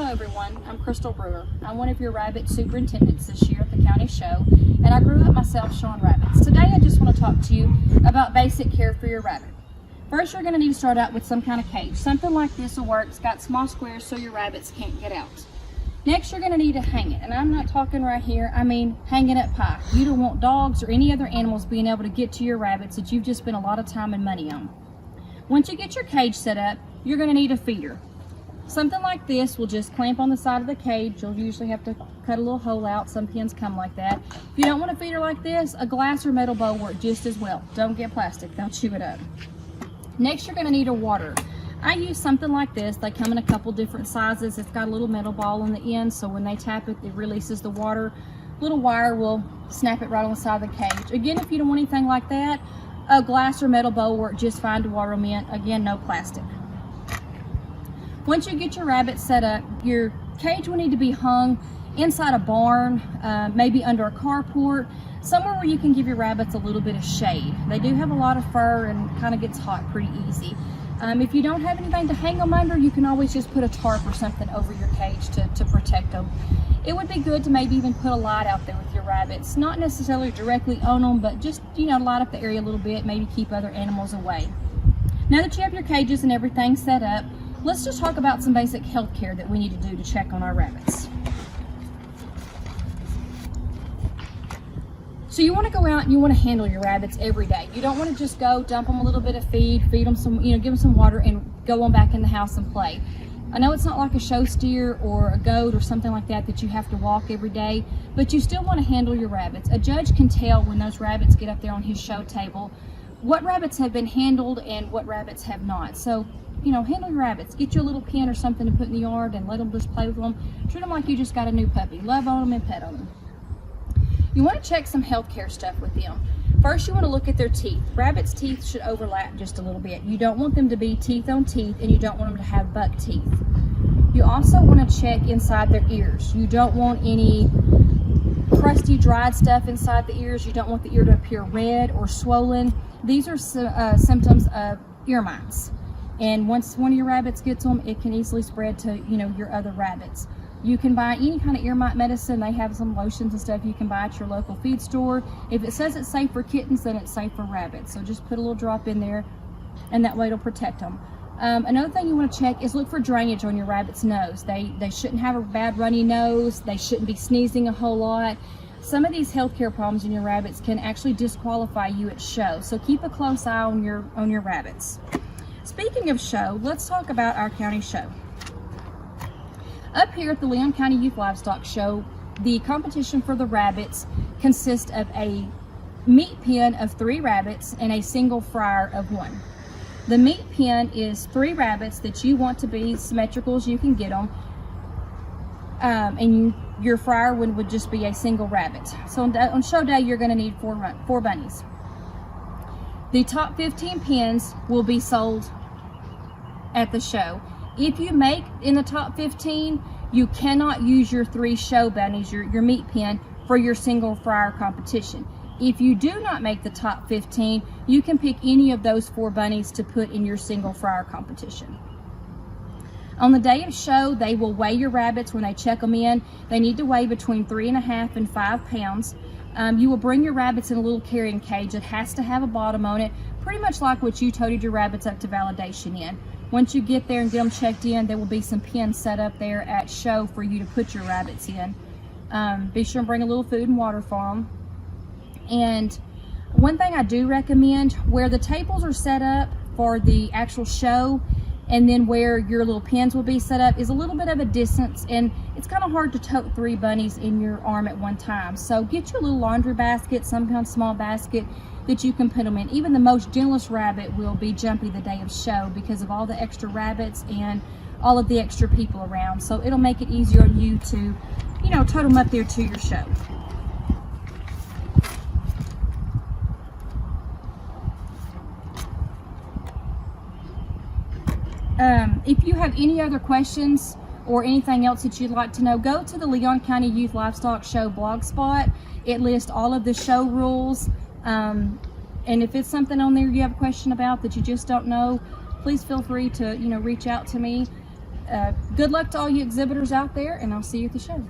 everyone, I'm Krystal Brewer. I'm one of your rabbit superintendents this year at the county show, and I grew up myself showing rabbits. Today I just want to talk to you about basic care for your rabbit. First, you're going to need to start out with some kind of cage. Something like this will work. It's got small squares so your rabbits can't get out. Next, you're going to need to hang it, and I'm not talking right here, I mean hang it up high. You don't want dogs or any other animals being able to get to your rabbits that you've just spent a lot of time and money on. Once you get your cage set up, you're going to need a feeder. Something like this will just clamp on the side of the cage. You'll usually have to cut a little hole out. Some pens come like that. If you don't want a feeder like this, a glass or metal bowl work just as well. Don't get plastic, they'll chew it up. Next, you're going to need a water. I use something like this. They come in a couple different sizes. It's got a little metal ball on the end, so when they tap it, it releases the water. Little wire will snap it right on the side of the cage. Again, if you don't want anything like that, a glass or metal bowl work just fine to water them in. Again, no plastic. Once you get your rabbit set up, your cage will need to be hung inside a barn, maybe under a carport, somewhere where you can give your rabbits a little bit of shade. They do have a lot of fur and kind of gets hot pretty easy. If you don't have anything to hang them under, you can always just put a tarp or something over your cage to protect them. It would be good to maybe even put a light out there with your rabbits, not necessarily directly on them, but just, light up the area a little bit, maybe keep other animals away. Now that you have your cages and everything set up, let's just talk about some basic health care that we need to do to check on our rabbits. So you want to go out and you want to handle your rabbits every day. You don't want to just go dump them a little bit of feed them some, give them some water and go on back in the house and play. I know it's not like a show steer or a goat or something like that you have to walk every day, but you still want to handle your rabbits. A judge can tell when those rabbits get up there on his show table what rabbits have been handled and what rabbits have not. So handle your rabbits. Get you a little pen or something to put in the yard and let them just play with them. Treat them like you just got a new puppy. Love on them and pet on them. You want to check some healthcare stuff with them. First, you want to look at their teeth. Rabbits' teeth should overlap just a little bit. You don't want them to be teeth on teeth, and you don't want them to have buck teeth. You also want to check inside their ears. You don't want any crusty, dried stuff inside the ears. You don't want the ear to appear red or swollen. These are symptoms of ear mites. And once one of your rabbits gets them, it can easily spread to, your other rabbits. You can buy any kind of ear mite medicine. They have some lotions and stuff you can buy at your local feed store. If it says it's safe for kittens, then it's safe for rabbits. So just put a little drop in there, and that way it'll protect them. Another thing you want to check is look for drainage on your rabbit's nose. They shouldn't have a bad runny nose. They shouldn't be sneezing a whole lot. Some of these healthcare problems in your rabbits can actually disqualify you at show. So keep a close eye on your rabbits. Speaking of show, let's talk about our county show. Up here at the Leon County Youth Livestock Show, the competition for the rabbits consists of a meat pen of 3 rabbits and a single fryer of 1. The meat pen is 3 rabbits that you want to be symmetrical as you can get them, and your fryer one would just be a single rabbit. So on show day, you're going to need 4 bunnies. The top 15 pens will be sold at the show. If you make in the top 15, you cannot use your 3 show bunnies, your meat pen, for your single fryer competition. If you do not make the top 15, you can pick any of those 4 bunnies to put in your single fryer competition. On the day of show, they will weigh your rabbits when they check them in. They need to weigh between 3.5 and 5 pounds. You will bring your rabbits in a little carrying cage that has to have a bottom on it, pretty much like what you toted your rabbits up to validation in. Once you get there and get them checked in, there will be some pens set up there at show for you to put your rabbits in. Be sure and bring a little food and water for them. And one thing I do recommend, where the tables are set up for the actual show and then where your little pens will be set up, is a little bit of a distance, and it's kind of hard to tote 3 bunnies in your arm at one time. So get you a little laundry basket, some kind of small basket that you can put them in. Even the most gentlest rabbit will be jumpy the day of show because of all the extra rabbits and all of the extra people around. So it'll make it easier on you to, tote them up there to your show. If you have any other questions or anything else that you'd like to know, go to the Leon County Youth Livestock Show blog spot. It lists all of the show rules. And if it's something on there you have a question about that you just don't know, please feel free to reach out to me. Good luck to all you exhibitors out there, and I'll see you at the show.